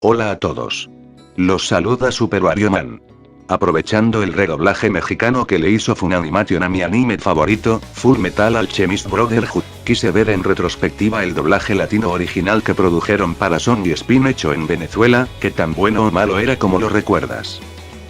Hola a todos. Los saluda Super Wario Man. Aprovechando el redoblaje mexicano que le hizo Funimation a mi anime favorito, Full Metal Alchemist Brotherhood, quise ver en retrospectiva el doblaje latino original que produjeron para Sony Spin hecho en Venezuela, que tan bueno o malo era como lo recuerdas.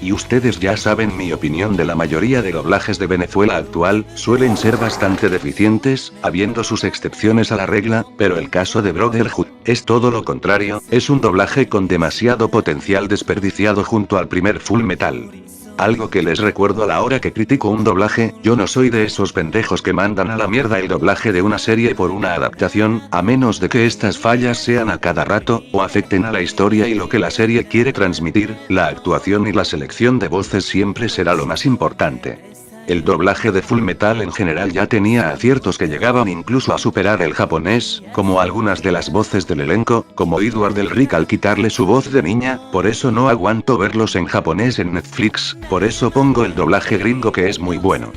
Y ustedes ya saben mi opinión de la mayoría de doblajes de Venezuela actual, suelen ser bastante deficientes, habiendo sus excepciones a la regla, pero el caso de Brotherhood es todo lo contrario, es un doblaje con demasiado potencial desperdiciado junto al primer Full Metal. Algo que les recuerdo a la hora que critico un doblaje, yo no soy de esos pendejos que mandan a la mierda el doblaje de una serie por una adaptación, a menos de que estas fallas sean a cada rato, o afecten a la historia y lo que la serie quiere transmitir, la actuación y la selección de voces siempre será lo más importante. El doblaje de Full Metal en general ya tenía aciertos que llegaban incluso a superar el japonés, como algunas de las voces del elenco, como Edward Elric al quitarle su voz de niña, por eso no aguanto verlos en japonés en Netflix, por eso pongo el doblaje gringo que es muy bueno.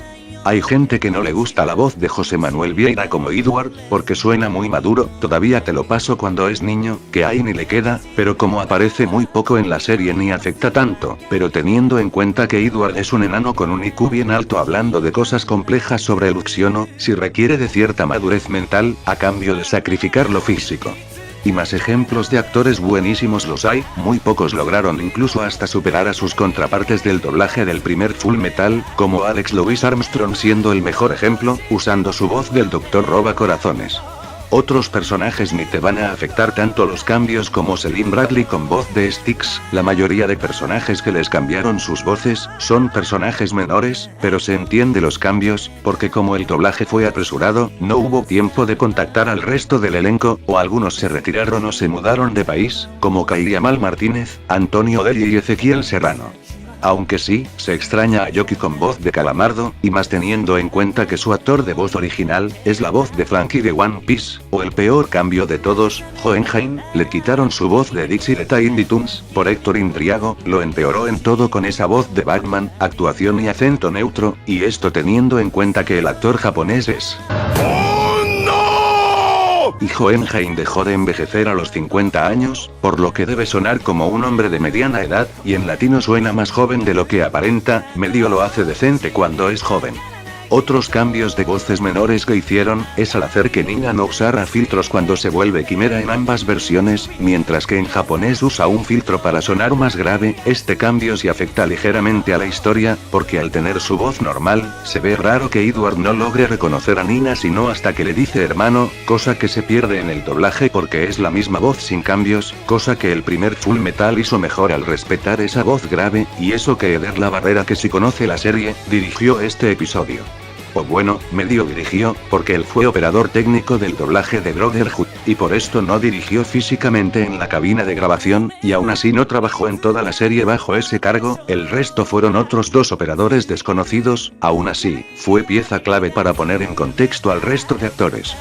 Hay gente que no le gusta la voz de José Manuel Vieira como Edward, porque suena muy maduro, todavía te lo paso cuando es niño, que ahí ni le queda, pero como aparece muy poco en la serie ni afecta tanto, pero teniendo en cuenta que Edward es un enano con un IQ bien alto hablando de cosas complejas sobre el Uxiono, si requiere de cierta madurez mental, a cambio de sacrificar lo físico. Y más ejemplos de actores buenísimos los hay, muy pocos lograron incluso hasta superar a sus contrapartes del doblaje del primer Full Metal, como Alex Louis Armstrong siendo el mejor ejemplo, usando su voz del Dr. Roba Corazones. Otros personajes ni te van a afectar tanto los cambios como Selim Bradley con voz de Styx, la mayoría de personajes que les cambiaron sus voces, son personajes menores, pero se entiende los cambios, porque como el doblaje fue apresurado, no hubo tiempo de contactar al resto del elenco, o algunos se retiraron o se mudaron de país, como Kairiamal Martínez, Antonio Delli y Ezequiel Serrano. Aunque sí, se extraña a Yoki con voz de Calamardo, y más teniendo en cuenta que su actor de voz original, es la voz de Frankie de One Piece, o el peor cambio de todos, Hohenheim, le quitaron su voz de Dixie de Tiny Toons, por Héctor Indriago, lo empeoró en todo con esa voz de Batman, actuación y acento neutro, y esto teniendo en cuenta que el actor japonés es... Y Hohenheim dejó de envejecer a los 50 años, por lo que debe sonar como un hombre de mediana edad, y en latino suena más joven de lo que aparenta, medio lo hace decente cuando es joven. Otros cambios de voces menores que hicieron, es al hacer que Nina no usara filtros cuando se vuelve quimera en ambas versiones, mientras que en japonés usa un filtro para sonar más grave. Este cambio sí afecta ligeramente a la historia, porque al tener su voz normal, se ve raro que Edward no logre reconocer a Nina sino hasta que le dice hermano, cosa que se pierde en el doblaje porque es la misma voz sin cambios, cosa que el primer Full Metal hizo mejor al respetar esa voz grave, y eso que Eder La Barrera, que si conoce la serie, dirigió este episodio. O bueno, medio dirigió, porque él fue operador técnico del doblaje de Brotherhood, y por esto no dirigió físicamente en la cabina de grabación, y aún así no trabajó en toda la serie bajo ese cargo, el resto fueron otros dos operadores desconocidos, aún así, fue pieza clave para poner en contexto al resto de actores.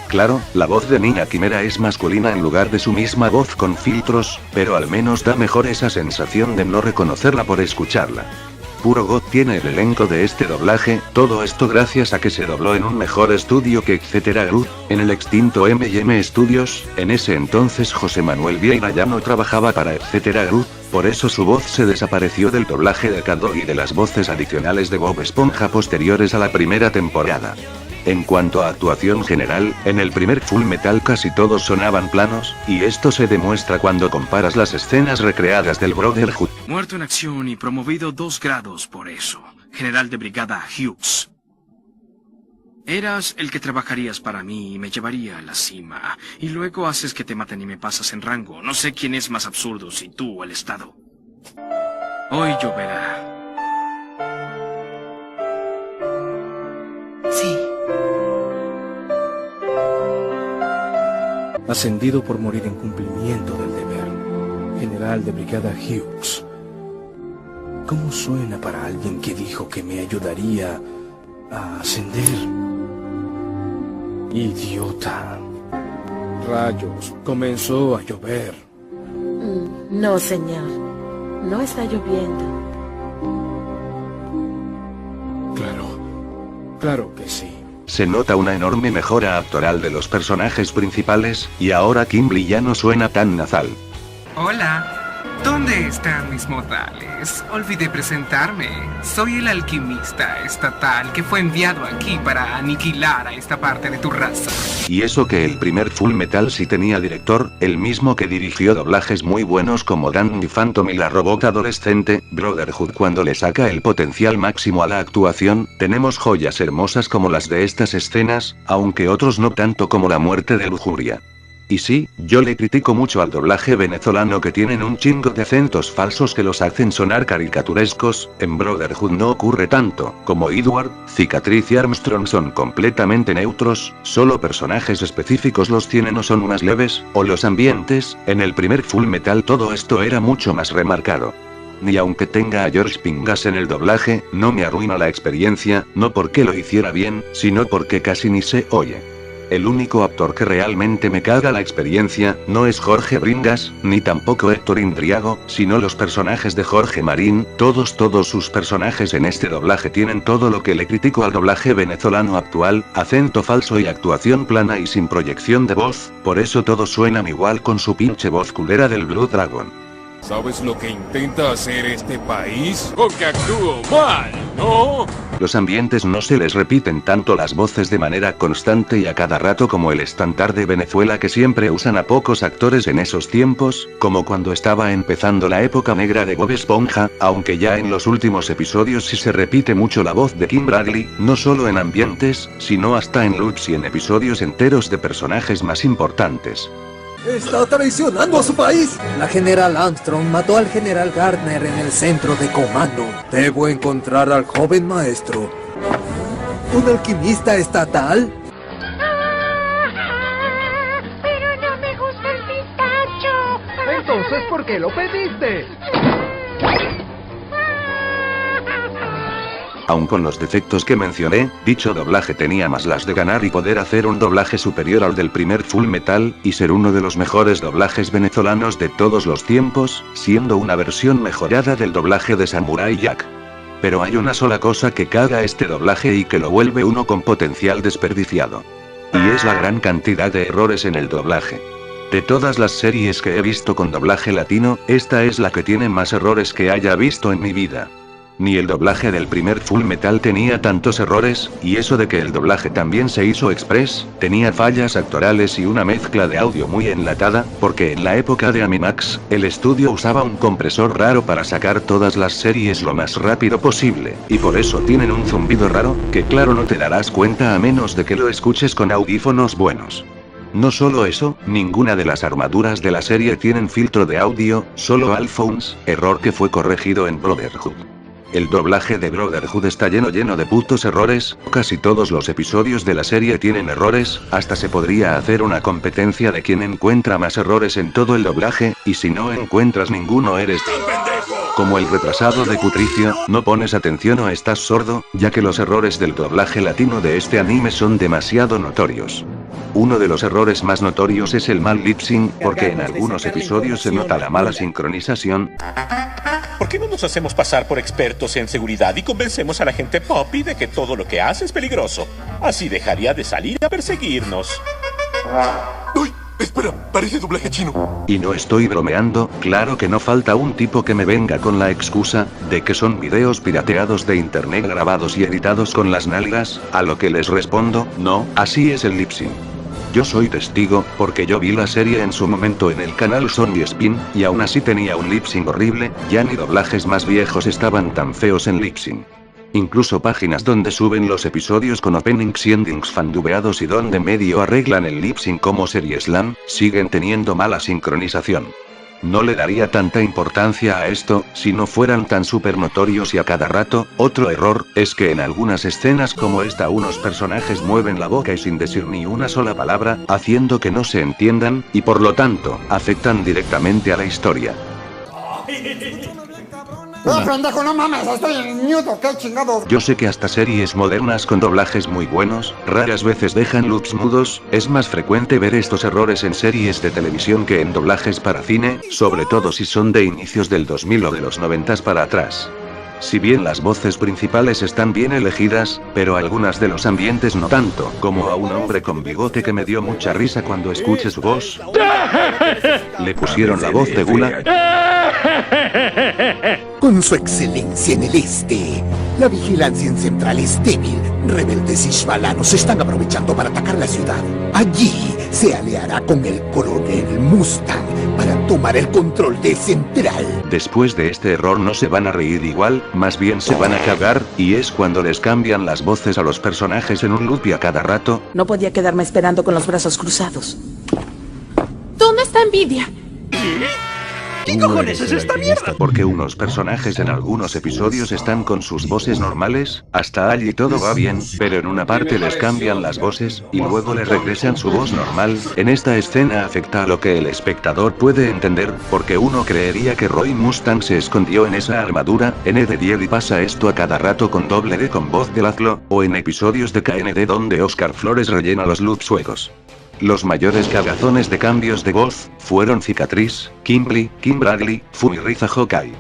Claro, la voz de Nina Quimera es masculina en lugar de su misma voz con filtros, pero al menos da mejor esa sensación de no reconocerla por escucharla. Puro God tiene el elenco de este doblaje, todo esto gracias a que se dobló en un mejor estudio que Etcétera Group, en el extinto M&M Studios. En ese entonces José Manuel Vieira ya no trabajaba para Etcétera Group, por eso su voz se desapareció del doblaje de Caddo y de las voces adicionales de Bob Esponja posteriores a la primera temporada. En cuanto a actuación general, en el primer Full Metal casi todos sonaban planos, y esto se demuestra cuando comparas las escenas recreadas del Brotherhood. Muerto en acción y promovido 2 grados por eso. General de brigada Hughes. Eras el que trabajarías para mí y me llevaría a la cima. Y luego haces que te maten y me pasas en rango. No sé quién es más absurdo, si tú o el Estado. Hoy lloverá. Sí. Ascendido por morir en cumplimiento del deber. General de brigada Hughes. ¿Cómo suena para alguien que dijo que me ayudaría a ascender? Idiota. Rayos, comenzó a llover. No, señor. No está lloviendo. Claro que sí. Se nota una enorme mejora actoral de los personajes principales, y ahora Kimberly ya no suena tan nasal. Hola, ¿dónde están mis modales? Olvidé presentarme. Soy el alquimista estatal que fue enviado aquí para aniquilar a esta parte de tu raza. Y eso que el primer Full Metal sí tenía director, el mismo que dirigió doblajes muy buenos como Danny Phantom y la robot adolescente, Brotherhood. Cuando le saca el potencial máximo a la actuación, tenemos joyas hermosas como las de estas escenas, aunque otros no tanto como la muerte de Lujuria. Y sí, yo le critico mucho al doblaje venezolano que tienen un chingo de acentos falsos que los hacen sonar caricaturescos. En Brotherhood no ocurre tanto, como Edward, Cicatriz y Armstrong son completamente neutros, solo personajes específicos los tienen o son más leves, o los ambientes. En el primer Full Metal todo esto era mucho más remarcado. Ni aunque tenga a George Pingas en el doblaje, no me arruina la experiencia, no porque lo hiciera bien, sino porque casi ni se oye. El único actor que realmente me caga la experiencia, no es Jorge Bringas, ni tampoco Héctor Indriago, sino los personajes de Jorge Marín. Todos sus personajes en este doblaje tienen todo lo que le critico al doblaje venezolano actual, acento falso y actuación plana y sin proyección de voz, por eso todos suenan igual con su pinche voz culera del Blue Dragon. ¿Sabes lo que intenta hacer este país? Porque actúo mal, ¿no? Los ambientes no se les repiten tanto las voces de manera constante y a cada rato como el estándar de Venezuela que siempre usan a pocos actores en esos tiempos, como cuando estaba empezando la época negra de Bob Esponja, aunque ya en los últimos episodios sí se repite mucho la voz de Kim Bradley, no solo en ambientes, sino hasta en loops y en episodios enteros de personajes más importantes. ¡Está traicionando a su país! La general Armstrong mató al general Gardner en el centro de comando. Debo encontrar al joven maestro. ¿Un alquimista estatal? ¡Pero no me gusta el pistacho! Entonces, ¿por qué lo pediste? Aun con los defectos que mencioné, dicho doblaje tenía más las de ganar y poder hacer un doblaje superior al del primer Full Metal, y ser uno de los mejores doblajes venezolanos de todos los tiempos, siendo una versión mejorada del doblaje de Samurai Jack. Pero hay una sola cosa que caga este doblaje y que lo vuelve uno con potencial desperdiciado. Y es la gran cantidad de errores en el doblaje. De todas las series que he visto con doblaje latino, esta es la que tiene más errores que haya visto en mi vida. Ni el doblaje del primer Full Metal tenía tantos errores, y eso de que el doblaje también se hizo express, tenía fallas actorales y una mezcla de audio muy enlatada, porque en la época de Animax, el estudio usaba un compresor raro para sacar todas las series lo más rápido posible, y por eso tienen un zumbido raro, que claro no te darás cuenta a menos de que lo escuches con audífonos buenos. No solo eso, ninguna de las armaduras de la serie tienen filtro de audio, solo Alphonse, error que fue corregido en Brotherhood. El doblaje de Brotherhood está lleno de putos errores, casi todos los episodios de la serie tienen errores, hasta se podría hacer una competencia de quien encuentra más errores en todo el doblaje, y si no encuentras ninguno eres como el retrasado de Cutricio, no pones atención o estás sordo, ya que los errores del doblaje latino de este anime son demasiado notorios. Uno de los errores más notorios es el mal lip sync, porque en algunos episodios se nota la mala sincronización. ¿Por qué no nos hacemos pasar por expertos en seguridad y convencemos a la gente Poppy de que todo lo que hace es peligroso? Así dejaría de salir a perseguirnos. ¡Uy! Espera, parece doblaje chino. Y no estoy bromeando, claro que no falta un tipo que me venga con la excusa de que son videos pirateados de internet grabados y editados con las nalgas, a lo que les respondo, no, así es el lip sync. Yo soy testigo, porque yo vi la serie en su momento en el canal Sony Spin, y aún así tenía un lip sync horrible, ya ni doblajes más viejos estaban tan feos en lip sync. Incluso páginas donde suben los episodios con openings y endings fandubeados y donde medio arreglan el lip sync como Serie Slam, siguen teniendo mala sincronización. No le daría tanta importancia a esto, si no fueran tan súper notorios y a cada rato. Otro error, es que en algunas escenas como esta unos personajes mueven la boca y sin decir ni una sola palabra, haciendo que no se entiendan, y por lo tanto, afectan directamente a la historia. Pendejo, no mames, estoy en mute, qué chingado. Yo sé que hasta series modernas con doblajes muy buenos, raras veces dejan loops mudos, es más frecuente ver estos errores en series de televisión que en doblajes para cine, sobre todo si son de inicios del 2000 o de los 90 para atrás. Si bien las voces principales están bien elegidas, pero algunas de los ambientes no tanto, como a un hombre con bigote que me dio mucha risa cuando escuché su voz. Le pusieron la voz de Gula. Con su excelencia en el este, la vigilancia en Central es débil. Rebeldes ishbalanos se están aprovechando para atacar la ciudad. Allí se aliará con el coronel Mustang para tomar el control de Central. Después de este error no se van a reír igual, más bien se van a cagar, y es cuando les cambian las voces a los personajes en un loop y a cada rato. No podía quedarme esperando con los brazos cruzados. ¿Dónde está Envidia? ¿Qué cojones es esta mierda? Porque unos personajes en algunos episodios están con sus voces normales, hasta allí todo va bien, pero en una parte les cambian las voces, y luego les regresan su voz normal. En esta escena afecta a lo que el espectador puede entender, porque uno creería que Roy Mustang se escondió en esa armadura. En ED10 y pasa esto a cada rato con doble D con voz de Lazlo, o en episodios de KND donde Oscar Flores rellena los loops suecos. Los mayores cagazones de cambios de voz fueron Cicatriz, Kimberly, Kim Bradley, Fumi-Riza Hawkeye.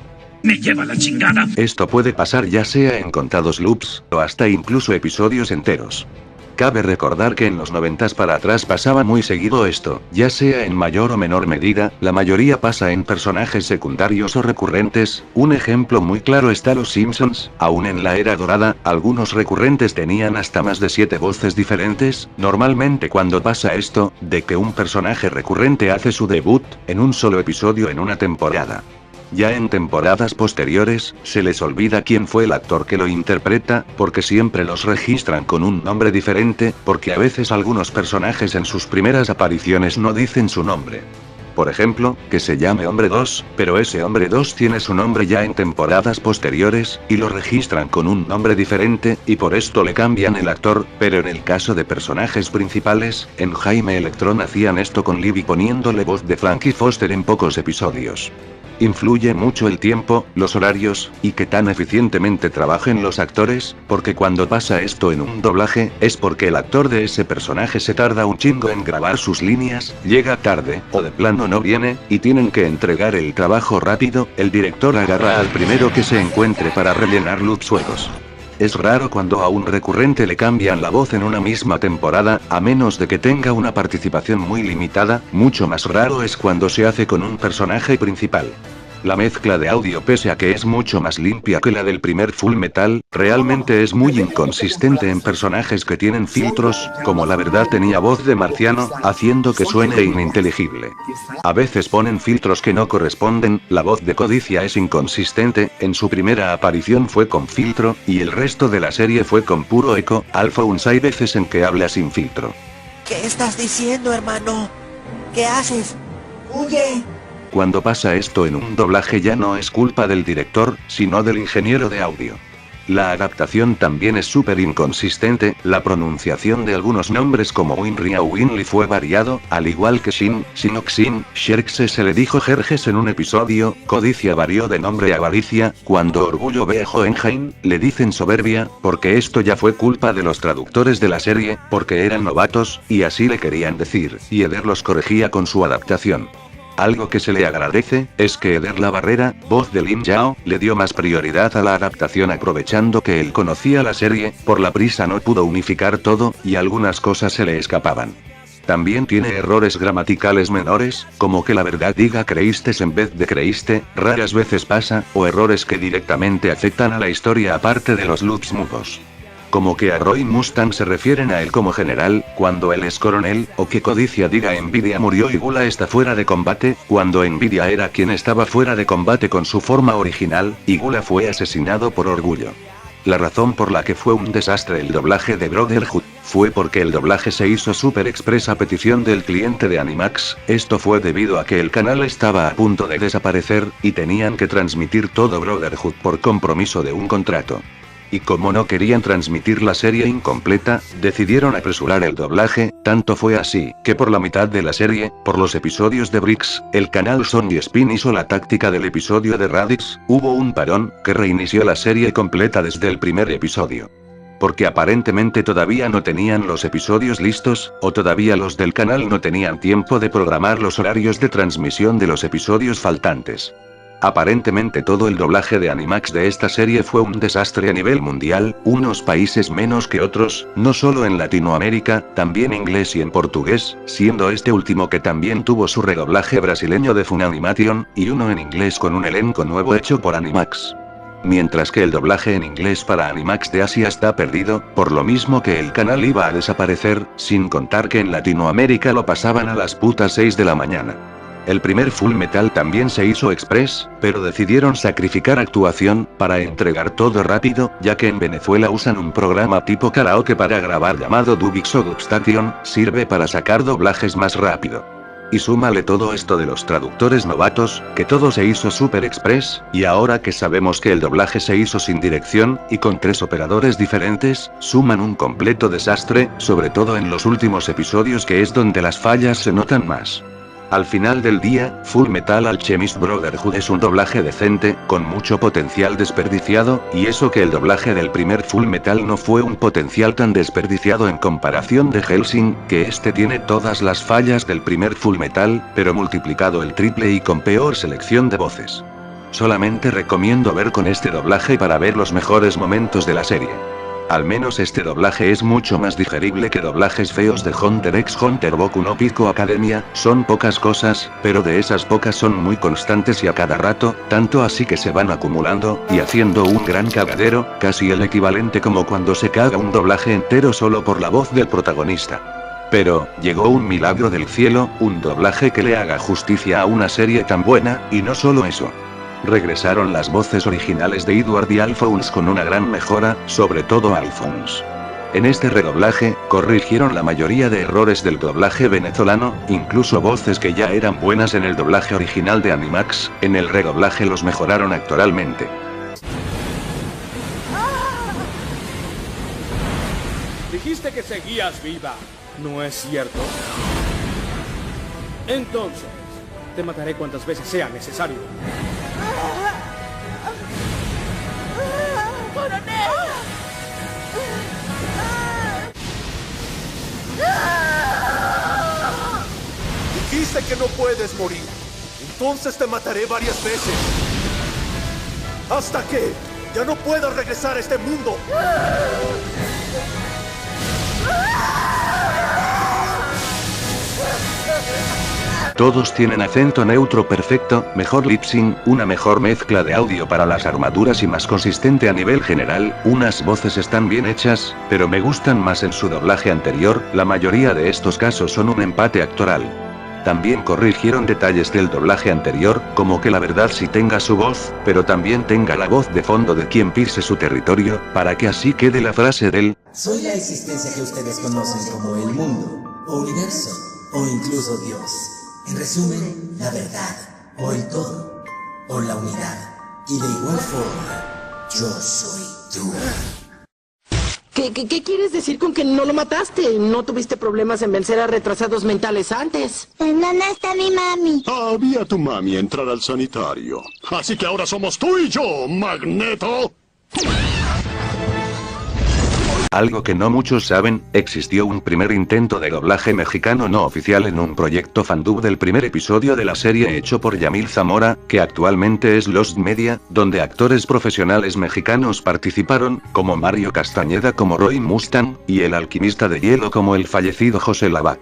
¡Me lleva la chingada! Esto puede pasar ya sea en contados loops, o hasta incluso episodios enteros. Cabe recordar que en los 90s para atrás pasaba muy seguido esto, ya sea en mayor o menor medida, la mayoría pasa en personajes secundarios o recurrentes. Un ejemplo muy claro está Los Simpsons. Aún en la era dorada, algunos recurrentes tenían hasta más de 7 voces diferentes. Normalmente cuando pasa esto, de que un personaje recurrente hace su debut, en un solo episodio en una temporada. Ya en temporadas posteriores, se les olvida quién fue el actor que lo interpreta, porque siempre los registran con un nombre diferente, porque a veces algunos personajes en sus primeras apariciones no dicen su nombre. Por ejemplo, que se llame Hombre 2, pero ese Hombre 2 tiene su nombre ya en temporadas posteriores, y lo registran con un nombre diferente, y por esto le cambian el actor. Pero en el caso de personajes principales, en Jaime Electrón hacían esto con Libby poniéndole voz de Frankie Foster en pocos episodios. Influye mucho el tiempo, los horarios, y que tan eficientemente trabajen los actores, porque cuando pasa esto en un doblaje, es porque el actor de ese personaje se tarda un chingo en grabar sus líneas, llega tarde, o de plano no viene, y tienen que entregar el trabajo rápido. El director agarra al primero que se encuentre para rellenar loops suecos. Es raro cuando a un recurrente le cambian la voz en una misma temporada, a menos de que tenga una participación muy limitada. Mucho más raro es cuando se hace con un personaje principal. La mezcla de audio, pese a que es mucho más limpia que la del primer Full Metal, realmente es muy inconsistente en personajes que tienen filtros, como La Verdad tenía voz de marciano, haciendo que suene ininteligible. A veces ponen filtros que no corresponden. La voz de Codicia es inconsistente, en su primera aparición fue con filtro, y el resto de la serie fue con puro eco. Alphonse hay veces en que habla sin filtro. ¿Qué estás diciendo, hermano? ¿Qué haces? ¡Huye! Cuando pasa esto en un doblaje ya no es culpa del director, sino del ingeniero de audio. La adaptación también es súper inconsistente. La pronunciación de algunos nombres como Winry o Winley fue variado, al igual que Shin, Sinoxin, Xerxe se le dijo Jerjes en un episodio. Codicia varió de nombre a Avaricia. Cuando Orgullo ve a Hohenheim, le dicen Soberbia, porque esto ya fue culpa de los traductores de la serie, porque eran novatos, y así le querían decir, y Eder los corregía con su adaptación. Algo que se le agradece, es que Eder La Barrera, voz de Lin Yao, le dio más prioridad a la adaptación aprovechando que él conocía la serie. Por la prisa no pudo unificar todo, y algunas cosas se le escapaban. También tiene errores gramaticales menores, como que La Verdad diga creíste en vez de creíste, raras veces pasa, o errores que directamente afectan a la historia aparte de los loops mudos. Como que a Roy Mustang se refieren a él como general, cuando él es coronel, o que Codicia diga Envidia murió y Gula está fuera de combate, cuando Envidia era quien estaba fuera de combate con su forma original, y Gula fue asesinado por Orgullo. La razón por la que fue un desastre el doblaje de Brotherhood, fue porque el doblaje se hizo super express a petición del cliente de Animax. Esto fue debido a que el canal estaba a punto de desaparecer, y tenían que transmitir todo Brotherhood por compromiso de un contrato. Y como no querían transmitir la serie incompleta, decidieron apresurar el doblaje. Tanto fue así, que por la mitad de la serie, por los episodios de Bricks, el canal Sony Spin hizo la táctica del episodio de Raditz. Hubo un parón, que reinició la serie completa desde el primer episodio. Porque aparentemente todavía no tenían los episodios listos, o todavía los del canal no tenían tiempo de programar los horarios de transmisión de los episodios faltantes. Aparentemente todo el doblaje de Animax de esta serie fue un desastre a nivel mundial, unos países menos que otros, no solo en Latinoamérica, también inglés y en portugués, siendo este último que también tuvo su redoblaje brasileño de Funimation, y uno en inglés con un elenco nuevo hecho por Animax. Mientras que el doblaje en inglés para Animax de Asia está perdido, por lo mismo que el canal iba a desaparecer, sin contar que en Latinoamérica lo pasaban a las putas 6 de la mañana. El primer Full Metal también se hizo express, pero decidieron sacrificar actuación, para entregar todo rápido, ya que en Venezuela usan un programa tipo karaoke para grabar llamado Dubix o Dubstation, sirve para sacar doblajes más rápido. Y súmale todo esto de los traductores novatos, que todo se hizo super express, y ahora que sabemos que el doblaje se hizo sin dirección, y con 3 operadores diferentes, suman un completo desastre, sobre todo en los últimos episodios que es donde las fallas se notan más. Al final del día, Full Metal Alchemist Brotherhood es un doblaje decente, con mucho potencial desperdiciado, y eso que el doblaje del primer Full Metal no fue un potencial tan desperdiciado en comparación de Hellsing, que este tiene todas las fallas del primer Full Metal, pero multiplicado el triple y con peor selección de voces. Solamente recomiendo ver con este doblaje para ver los mejores momentos de la serie. Al menos este doblaje es mucho más digerible que doblajes feos de Hunter x Hunter Boku no Pico Academia, son pocas cosas, pero de esas pocas son muy constantes y a cada rato, tanto así que se van acumulando, y haciendo un gran cagadero, casi el equivalente como cuando se caga un doblaje entero solo por la voz del protagonista. Pero, llegó un milagro del cielo, un doblaje que le haga justicia a una serie tan buena, y no solo eso. Regresaron las voces originales de Edward y Alphonse con una gran mejora, sobre todo Alphonse. En este redoblaje, corrigieron la mayoría de errores del doblaje venezolano, incluso voces que ya eran buenas en el doblaje original de Animax, en el redoblaje los mejoraron actoralmente. Dijiste que seguías viva, ¿no es cierto? Entonces, te mataré cuantas veces sea necesario. Dijiste que no puedes morir. Entonces te mataré varias veces. Hasta que ya no puedas regresar a este mundo. Todos tienen acento neutro perfecto, mejor lip sync, una mejor mezcla de audio para las armaduras y más consistente a nivel general, unas voces están bien hechas, pero me gustan más en su doblaje anterior, la mayoría de estos casos son un empate actoral. También corrigieron detalles del doblaje anterior, como que la verdad sí tenga su voz, pero también tenga la voz de fondo de quien pise su territorio, para que así quede la frase del soy la existencia que ustedes conocen como el mundo, o universo, o incluso Dios. En resumen, la verdad, o el todo, o la unidad. Y de igual forma, yo soy tú. ¿Qué quieres decir con que no lo mataste? ¿No tuviste problemas en vencer a retrasados mentales antes? ¿En dónde está mi mami? Vi a tu mami entrar al sanitario. Así que ahora somos tú y yo, Magneto. Algo que no muchos saben, existió un primer intento de doblaje mexicano no oficial en un proyecto fandub del primer episodio de la serie hecho por Yamil Zamora, que actualmente es Lost Media, donde actores profesionales mexicanos participaron, como Mario Castañeda como Roy Mustang, y el alquimista de hielo como el fallecido José Labat.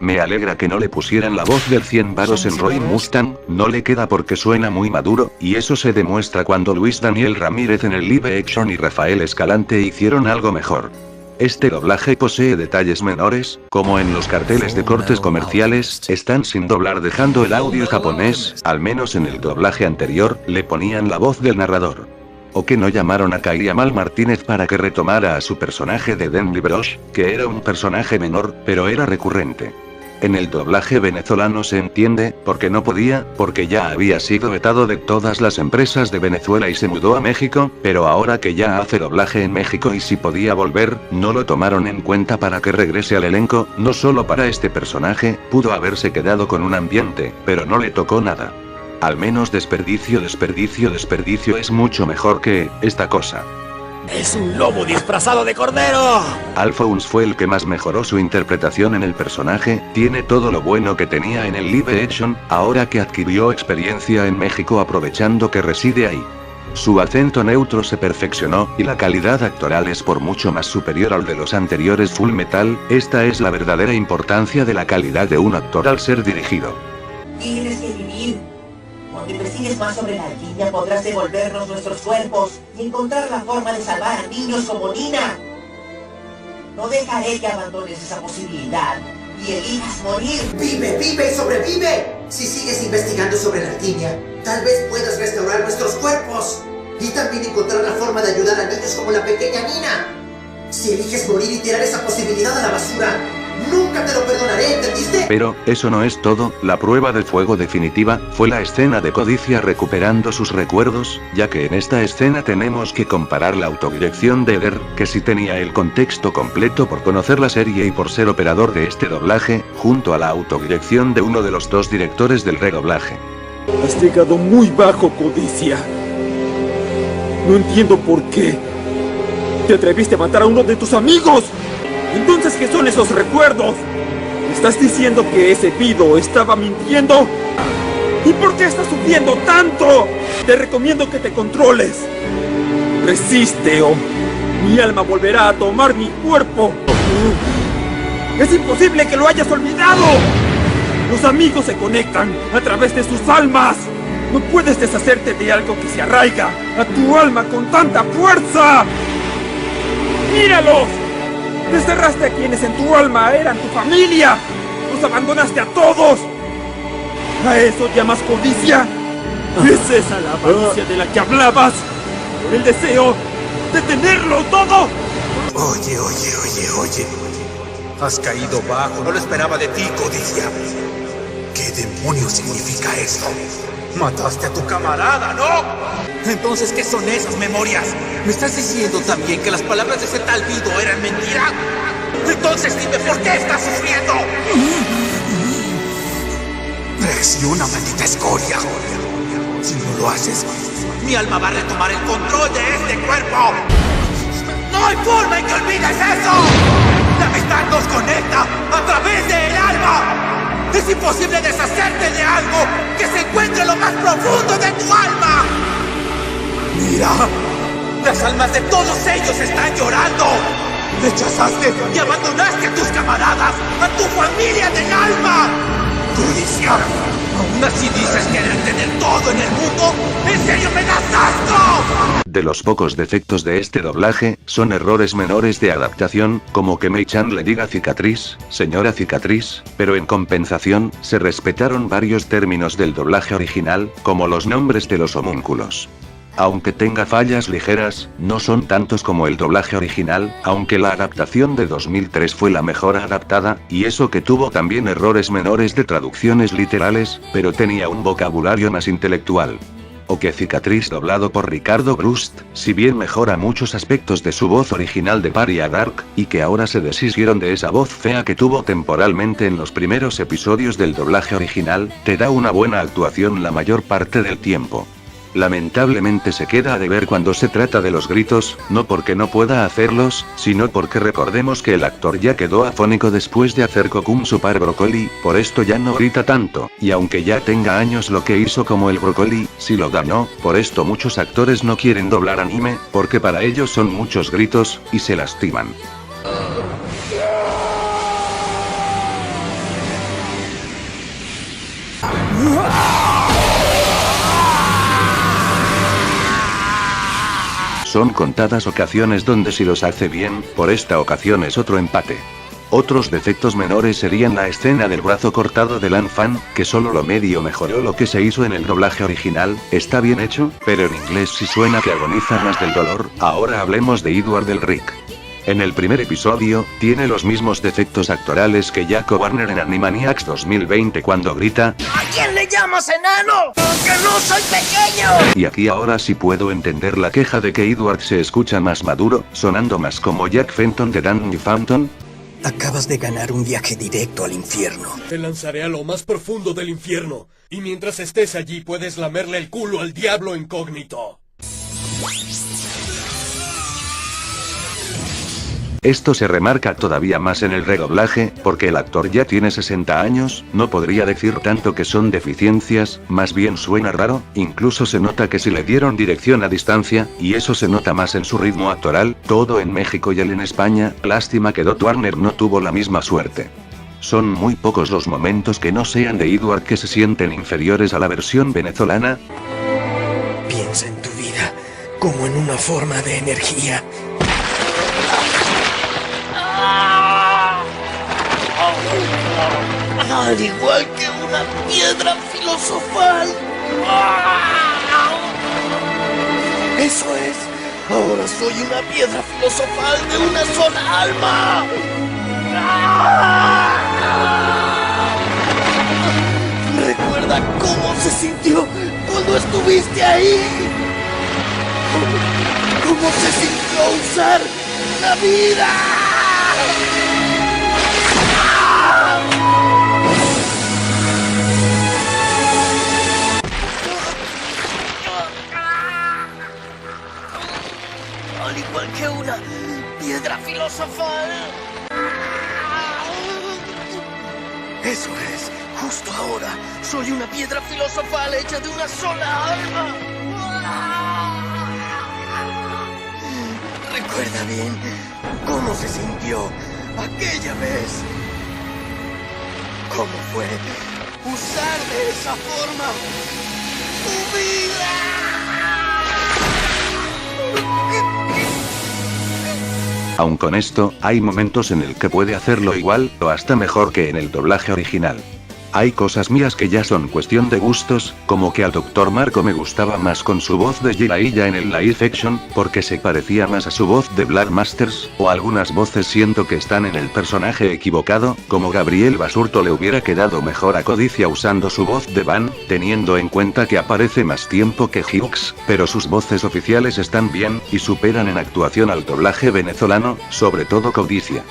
Me alegra que no le pusieran la voz del 100 varos en Roy Mustang, no le queda porque suena muy maduro, y eso se demuestra cuando Luis Daniel Ramírez en el live action y Rafael Escalante hicieron algo mejor. Este doblaje posee detalles menores, como en los carteles de cortes comerciales, están sin doblar dejando el audio japonés, al menos en el doblaje anterior, le ponían la voz del narrador. O que no llamaron a Kairiamal Martínez para que retomara a su personaje de Denly Brosh, que era un personaje menor, pero era recurrente. En el doblaje venezolano se entiende, porque no podía, porque ya había sido vetado de todas las empresas de Venezuela y se mudó a México, pero ahora que ya hace doblaje en México y si podía volver, no lo tomaron en cuenta para que regrese al elenco, no solo para este personaje, pudo haberse quedado con un ambiente, pero no le tocó nada. Al menos desperdicio es mucho mejor que esta cosa. ¡Es un lobo disfrazado de cordero! Alphonse fue el que más mejoró su interpretación en el personaje, tiene todo lo bueno que tenía en el live action, ahora que adquirió experiencia en México aprovechando que reside ahí. Su acento neutro se perfeccionó, y la calidad actoral es por mucho más superior al de los anteriores Full Metal. Esta es la verdadera importancia de la calidad de un actor al ser dirigido. Tienes que vivir. Cuando investigues más sobre la alquimia podrás devolvernos nuestros cuerpos y encontrar la forma de salvar a niños como Nina. No dejaré que abandones esa posibilidad y elijas morir. ¡Vive, vive y sobrevive! Si sigues investigando sobre la alquimia, tal vez puedas restaurar nuestros cuerpos. Y también encontrar la forma de ayudar a niños como la pequeña Nina. Si eliges morir y tirar esa posibilidad a la basura, nunca te lo perdonaré, ¿entendiste? Pero, eso no es todo, la prueba de fuego definitiva, fue la escena de Codicia recuperando sus recuerdos, ya que en esta escena tenemos que comparar la autodirección de Eder, que sí tenía el contexto completo por conocer la serie y por ser operador de este doblaje, junto a la autodirección de uno de los dos directores del redoblaje. Has llegado muy bajo, Codicia. No entiendo por qué. Te atreviste a matar a uno de tus amigos. Entonces, ¿qué son esos recuerdos? ¿Me estás diciendo que ese Vido estaba mintiendo? ¿Y por qué estás sufriendo tanto? Te recomiendo que te controles. Resiste o mi alma volverá a tomar mi cuerpo. ¡Es imposible que lo hayas olvidado! Los amigos se conectan a través de sus almas. No puedes deshacerte de algo que se arraiga a tu alma con tanta fuerza. ¡Míralos! Desterraste a quienes en tu alma eran tu familia. Los abandonaste a todos. ¿A eso llamas codicia? ¿Es esa la avaricia de la que hablabas? ¿El deseo de tenerlo todo? Oye. Has caído bajo. No lo esperaba de ti, codicia. ¿Qué demonios significa esto? Mataste a tu camarada, ¿no? Entonces, ¿qué son esas memorias? ¿Me estás diciendo también que las palabras de ese tal Vido eran mentira? Entonces dime, ¿por qué estás sufriendo? Reacciona, maldita escoria. Si no lo haces, mi alma va a retomar el control de este cuerpo. ¡No hay forma en que olvides eso! La amistad nos conecta a través del alma. Es imposible deshacerte de algo que se encuentra en lo más profundo de tu alma. Mira, las almas de todos ellos están llorando. Rechazaste y abandonaste a tus camaradas, a tu familia del alma. Codicia, ¿aún así dices querer tener todo en el mundo? ¡En serio me das asco! De los pocos defectos de este doblaje, son errores menores de adaptación, como que Mei-chan le diga cicatriz, señora cicatriz, pero en compensación, se respetaron varios términos del doblaje original, como los nombres de los homúnculos. Aunque tenga fallas ligeras, no son tantos como el doblaje original, aunque la adaptación de 2003 fue la mejor adaptada, y eso que tuvo también errores menores de traducciones literales, pero tenía un vocabulario más intelectual. O que Cicatriz doblado por Ricardo Brust, si bien mejora muchos aspectos de su voz original de Paria Dark, y que ahora se deshicieron de esa voz fea que tuvo temporalmente en los primeros episodios del doblaje original, te da una buena actuación la mayor parte del tiempo. Lamentablemente se queda a deber cuando se trata de los gritos, no porque no pueda hacerlos, sino porque recordemos que el actor ya quedó afónico después de hacer Cocoon Super Broccoli, por esto ya no grita tanto, y aunque ya tenga años lo que hizo como el Broccoli, sí lo dañó, por esto muchos actores no quieren doblar anime, porque para ellos son muchos gritos, y se lastiman. Son contadas ocasiones donde si los hace bien, por esta ocasión es otro empate. Otros defectos menores serían la escena del brazo cortado de Lan Fan, que solo lo medio mejoró lo que se hizo en el doblaje original, está bien hecho, pero en inglés sí suena que agoniza más del dolor. Ahora hablemos de Edward Elric. En el primer episodio, tiene los mismos defectos actorales que Jaco Warner en Animaniacs 2020 cuando grita ¿A quién le llamas enano? ¡Porque no soy pequeño! Y aquí ahora sí puedo entender la queja de que Edward se escucha más maduro, sonando más como Jack Fenton de Danny Phantom. Acabas de ganar un viaje directo al infierno. Te lanzaré a lo más profundo del infierno, y mientras estés allí puedes lamerle el culo al diablo incógnito. Esto se remarca todavía más en el redoblaje, porque el actor ya tiene 60 años, no podría decir tanto que son deficiencias, más bien suena raro, incluso se nota que si le dieron dirección a distancia, y eso se nota más en su ritmo actoral, todo en México y él en España, lástima que Dot Warner no tuvo la misma suerte. Son muy pocos los momentos que no sean de Edward que se sienten inferiores a la versión venezolana. Piensa en tu vida como en una forma de energía. Al igual que una piedra filosofal. Eso es. Ahora soy una piedra filosofal de una sola alma. ¿Recuerda cómo se sintió cuando estuviste ahí? ¿Cómo se sintió usar la vida? Al igual que una piedra filosofal. Eso es, justo ahora soy una piedra filosofal hecha de una sola alma. ¿Recuerda bien cómo se sintió aquella vez? ¿Cómo fue usar de esa forma tu vida? Aun con esto, hay momentos en el que puede hacerlo igual, o hasta mejor que en el doblaje original. Hay cosas mías que ya son cuestión de gustos, como que al Dr. Marco me gustaba más con su voz de Jiraiya en el live action, porque se parecía más a su voz de Black Masters, o algunas voces siento que están en el personaje equivocado, como Gabriel Basurto le hubiera quedado mejor a Codicia usando su voz de Van, teniendo en cuenta que aparece más tiempo que Hughes, pero sus voces oficiales están bien, y superan en actuación al doblaje venezolano, sobre todo Codicia.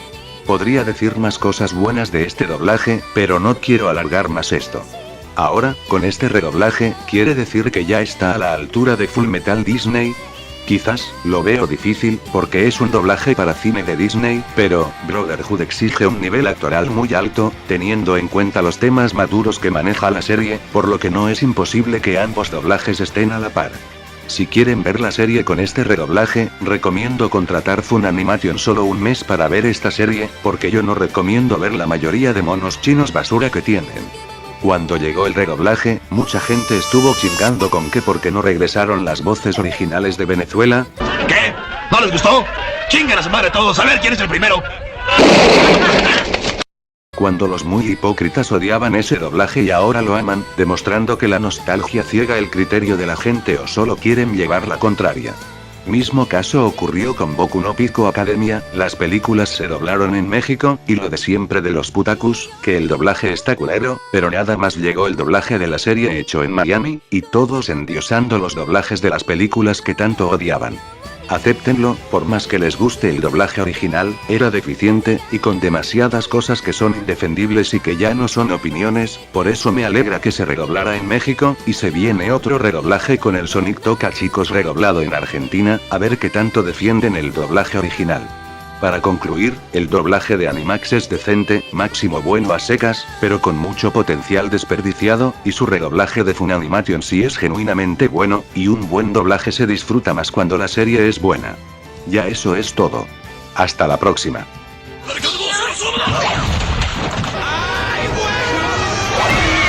Podría decir más cosas buenas de este doblaje, pero no quiero alargar más esto. Ahora, con este redoblaje, ¿quiere decir que ya está a la altura de Full Metal Disney? Quizás, lo veo difícil, porque es un doblaje para cine de Disney, pero Brotherhood exige un nivel actoral muy alto, teniendo en cuenta los temas maduros que maneja la serie, por lo que no es imposible que ambos doblajes estén a la par. Si quieren ver la serie con este redoblaje, recomiendo contratar Funimation solo un mes para ver esta serie, porque yo no recomiendo ver la mayoría de monos chinos basura que tienen. Cuando llegó el redoblaje, mucha gente estuvo chingando con que porque no regresaron las voces originales de Venezuela. ¿Qué? ¿No les gustó? ¡Chinguen a su madre todos! A ver quién es el primero. Cuando los muy hipócritas odiaban ese doblaje y ahora lo aman, demostrando que la nostalgia ciega el criterio de la gente o solo quieren llevar la contraria. Mismo caso ocurrió con Boku no Pico Academia, las películas se doblaron en México, y lo de siempre de los putakus, que el doblaje está culero, pero nada más llegó el doblaje de la serie hecho en Miami, y todos endiosando los doblajes de las películas que tanto odiaban. Acéptenlo, por más que les guste el doblaje original, era deficiente, y con demasiadas cosas que son indefendibles y que ya no son opiniones, por eso me alegra que se redoblara en México, y se viene otro redoblaje con el Sonic Toca Chicos redoblado en Argentina, a ver qué tanto defienden el doblaje original. Para concluir, el doblaje de Animax es decente, máximo bueno a secas, pero con mucho potencial desperdiciado, y su redoblaje de Funimation sí es genuinamente bueno, y un buen doblaje se disfruta más cuando la serie es buena. Ya eso es todo. Hasta la próxima. ¡Ay, güey!